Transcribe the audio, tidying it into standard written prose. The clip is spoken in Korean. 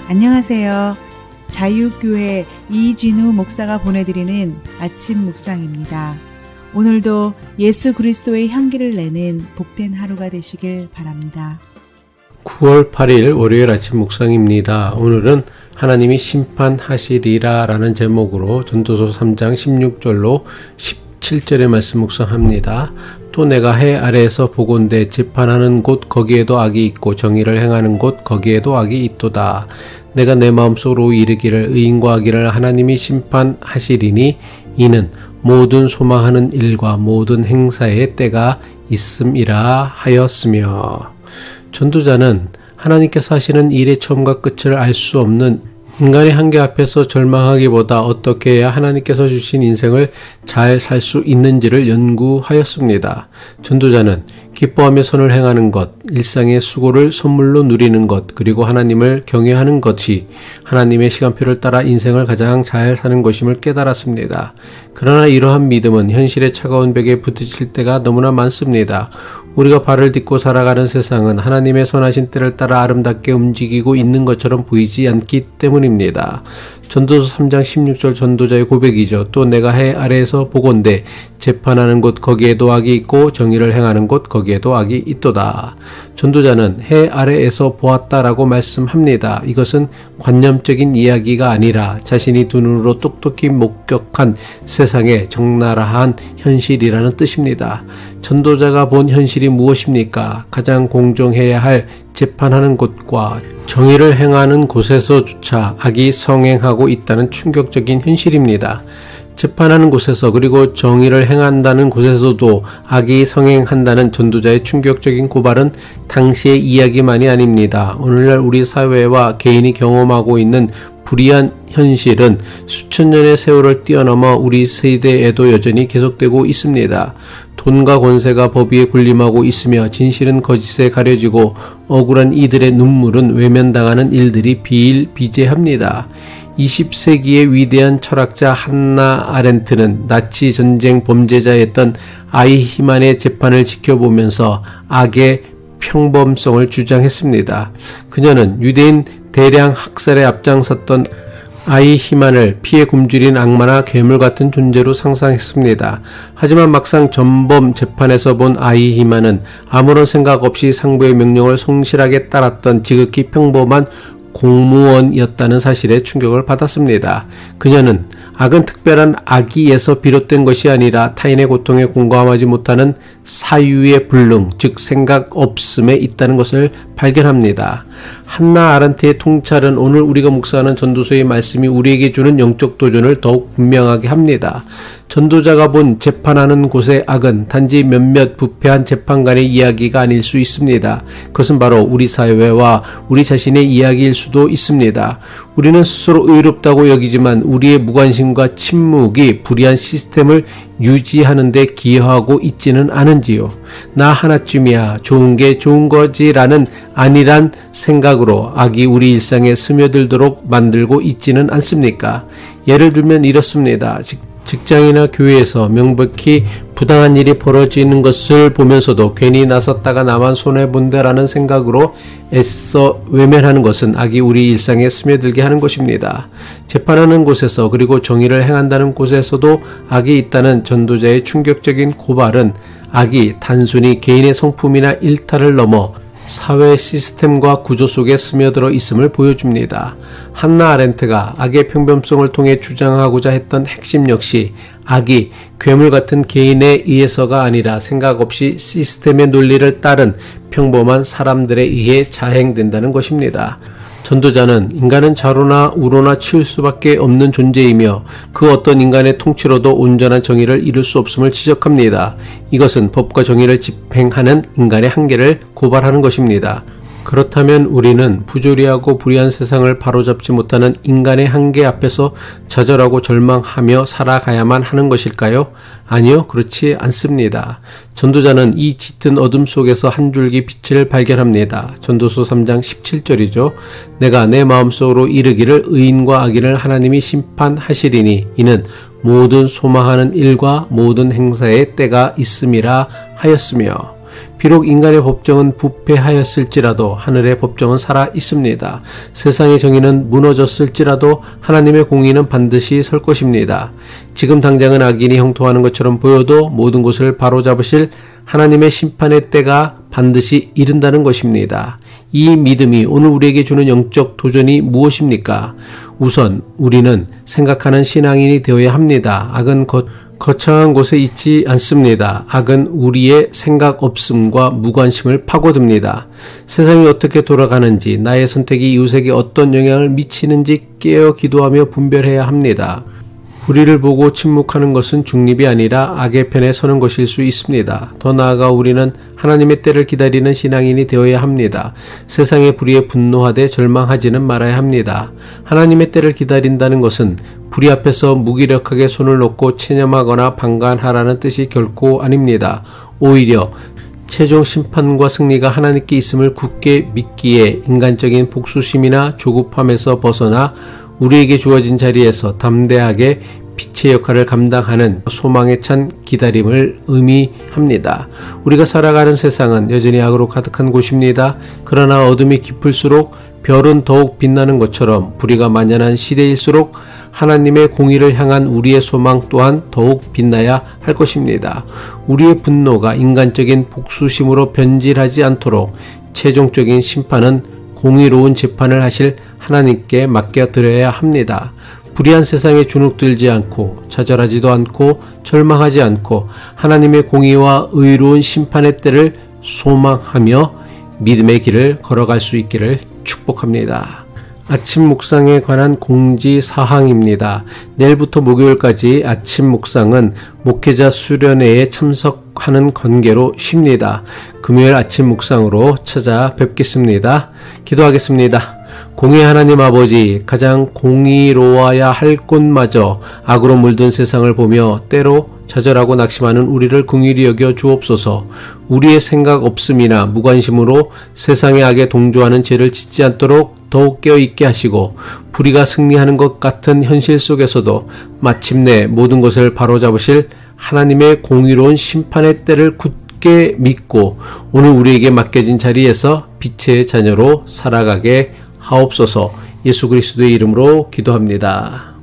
안녕하세요. 자유교회 이진우 목사가 보내드리는 아침 묵상입니다. 오늘도 예수 그리스도의 향기를 내는 복된 하루가 되시길 바랍니다. 9월 8일 월요일 아침 묵상입니다. 오늘은 하나님이 심판하시리라 라는 제목으로 전도서 3장 16절로 17절의 말씀 묵상합니다. 또 내가 해 아래에서 보건대 재판하는 곳 거기에도 악이 있고 정의를 행하는 곳 거기에도 악이 있도다. 내가 내 마음속으로 이르기를 의인과 악인을 하나님이 심판하시리니 이는 모든 소망하는 일과 모든 행사의 때가 있음이라 하였으며. 전도자는 하나님께서 하시는 일의 처음과 끝을 알 수 없는 인간의 한계 앞에서 절망하기보다 어떻게 해야 하나님께서 주신 인생을 잘 살 수 있는지를 연구하였습니다. 전도자는 기뻐하며 선을 행하는 것, 일상의 수고를 선물로 누리는 것, 그리고 하나님을 경외하는 것이 하나님의 시간표를 따라 인생을 가장 잘 사는 것임을 깨달았습니다. 그러나 이러한 믿음은 현실의 차가운 벽에 부딪힐 때가 너무나 많습니다. 우리가 발을 딛고 살아가는 세상은 하나님의 선하신 때를 따라 아름답게 움직이고 있는 것처럼 보이지 않기 때문입니다. 전도서 3장 16절 전도자의 고백이죠. 또 내가 해 아래에서 보건대 재판하는 곳 거기에도 악이 있고 정의를 행하는 곳 거기에도 악이 있도다. 전도자는 해 아래에서 보았다라고 말씀합니다. 이것은 관념적인 이야기가 아니라 자신이 두 눈으로 똑똑히 목격한 세상의 적나라한 현실이라는 뜻입니다. 전도자가 본 현실이 무엇입니까? 가장 공정해야 할 재판하는 곳과 정의를 행하는 곳에서조차 악이 성행하고 있다는 충격적인 현실입니다. 재판하는 곳에서 그리고 정의를 행한다는 곳에서도 악이 성행한다는 전도자의 충격적인 고발은 당시의 이야기만이 아닙니다. 오늘날 우리 사회와 개인이 경험하고 있는 불의한 현실은 수천 년의 세월을 뛰어넘어 우리 세대에도 여전히 계속되고 있습니다. 돈과 권세가 법 위에 군림하고 있으며 진실은 거짓에 가려지고 억울한 이들의 눈물은 외면당하는 일들이 비일비재합니다. 20세기의 위대한 철학자 한나 아렌트는 나치 전쟁 범죄자였던 아이히만의 재판을 지켜보면서 악의 평범성을 주장했습니다. 그녀는 유대인 대량 학살에 앞장섰던 아이히만을 피해 굶주린 악마나 괴물 같은 존재로 상상했습니다. 하지만 막상 전범 재판에서 본 아이히만은 아무런 생각 없이 상부의 명령을 성실하게 따랐던 지극히 평범한 공무원이었다는 사실에 충격을 받았습니다. 그녀는 악은 특별한 악의에서 비롯된 것이 아니라 타인의 고통에 공감하지 못하는 사유의 불능, 즉 생각 없음에 있다는 것을 발견합니다. 한나 아렌트의 통찰은 오늘 우리가 묵상하는 전도서의 말씀이 우리에게 주는 영적 도전을 더욱 분명하게 합니다. 전도자가 본 재판하는 곳의 악은 단지 몇몇 부패한 재판관의 이야기가 아닐 수 있습니다. 그것은 바로 우리 사회와 우리 자신의 이야기일 수도 있습니다. 우리는 스스로 의롭다고 여기지만 우리의 무관심과 침묵이 불의한 시스템을 유지하는 데 기여하고 있지는 않은지요. 나 하나쯤이야 좋은 게 좋은 거지라는 아니란 생각으로 악이 우리 일상에 스며들도록 만들고 있지는 않습니까? 예를 들면 이렇습니다. 직장이나 교회에서 명백히 부당한 일이 벌어지는 것을 보면서도 괜히 나섰다가 나만 손해본다라는 생각으로 애써 외면하는 것은 악이 우리 일상에 스며들게 하는 것입니다. 재판하는 곳에서 그리고 정의를 행한다는 곳에서도 악이 있다는 전도자의 충격적인 고발은 악이 단순히 개인의 성품이나 일탈을 넘어 사회 시스템과 구조 속에 스며들어 있음을 보여줍니다. 한나 아렌트가 악의 평범성을 통해 주장하고자 했던 핵심 역시 악이 괴물 같은 개인에 의해서가 아니라 생각 없이 시스템의 논리를 따른 평범한 사람들에 의해 자행된다는 것입니다. 전도자는 인간은 자로나 우로나 치울 수밖에 없는 존재이며 그 어떤 인간의 통치로도 온전한 정의를 이룰 수 없음을 지적합니다. 이것은 법과 정의를 집행하는 인간의 한계를 고발하는 것입니다. 그렇다면 우리는 부조리하고 불의한 세상을 바로잡지 못하는 인간의 한계 앞에서 좌절하고 절망하며 살아가야만 하는 것일까요? 아니요, 그렇지 않습니다. 전도자는 이 짙은 어둠 속에서 한 줄기 빛을 발견합니다. 전도서 3장 17절이죠. 내가 내 마음속으로 이르기를 의인과 악인을 하나님이 심판하시리니 이는 모든 소망하는 일과 모든 행사의 때가 있음이라 하였으며, 비록 인간의 법정은 부패하였을지라도 하늘의 법정은 살아 있습니다. 세상의 정의는 무너졌을지라도 하나님의 공의는 반드시 설 것입니다. 지금 당장은 악인이 형통하는 것처럼 보여도 모든 것을 바로잡으실 하나님의 심판의 때가 반드시 이른다는 것입니다. 이 믿음이 오늘 우리에게 주는 영적 도전이 무엇입니까? 우선 우리는 생각하는 신앙인이 되어야 합니다. 악은 거창한 곳에 있지 않습니다. 악은 우리의 생각 없음과 무관심을 파고듭니다. 세상이 어떻게 돌아가는지, 나의 선택이 이웃에게 어떤 영향을 미치는지 깨어 기도하며 분별해야 합니다. 불의를 보고 침묵하는 것은 중립이 아니라 악의 편에 서는 것일 수 있습니다. 더 나아가 우리는 하나님의 때를 기다리는 신앙인이 되어야 합니다. 세상의 불의에 분노하되 절망하지는 말아야 합니다. 하나님의 때를 기다린다는 것은 불의 앞에서 무기력하게 손을 놓고 체념하거나 방관하라는 뜻이 결코 아닙니다. 오히려 최종 심판과 승리가 하나님께 있음을 굳게 믿기에 인간적인 복수심이나 조급함에서 벗어나 우리에게 주어진 자리에서 담대하게 빛의 역할을 감당하는 소망에 찬 기다림을 의미합니다. 우리가 살아가는 세상은 여전히 악으로 가득한 곳입니다. 그러나 어둠이 깊을수록 별은 더욱 빛나는 것처럼 불의가 만연한 시대일수록 하나님의 공의를 향한 우리의 소망 또한 더욱 빛나야 할 것입니다. 우리의 분노가 인간적인 복수심으로 변질하지 않도록 최종적인 심판은 공의로운 재판을 하실 하나님께 맡겨드려야 합니다. 불의한 세상에 주눅들지 않고 좌절하지도 않고 절망하지 않고 하나님의 공의와 의로운 심판의 때를 소망하며 믿음의 길을 걸어갈 수 있기를 축복합니다. 아침 묵상에 관한 공지사항입니다. 내일부터 목요일까지 아침 묵상은 목회자 수련회에 참석하는 관계로 쉽니다. 금요일 아침 묵상으로 찾아뵙겠습니다. 기도하겠습니다. 공의 하나님 아버지, 가장 공의로워야 할 곳마저 악으로 물든 세상을 보며 때로 좌절하고 낙심하는 우리를 긍휼히 여겨 주옵소서. 우리의 생각 없음이나 무관심으로 세상의 악에 동조하는 죄를 짓지 않도록 더욱 깨어있게 하시고 불의가 승리하는 것 같은 현실 속에서도 마침내 모든 것을 바로잡으실 하나님의 공의로운 심판의 때를 굳게 믿고 오늘 우리에게 맡겨진 자리에서 빛의 자녀로 살아가게 하옵소서. 예수 그리스도의 이름으로 기도합니다.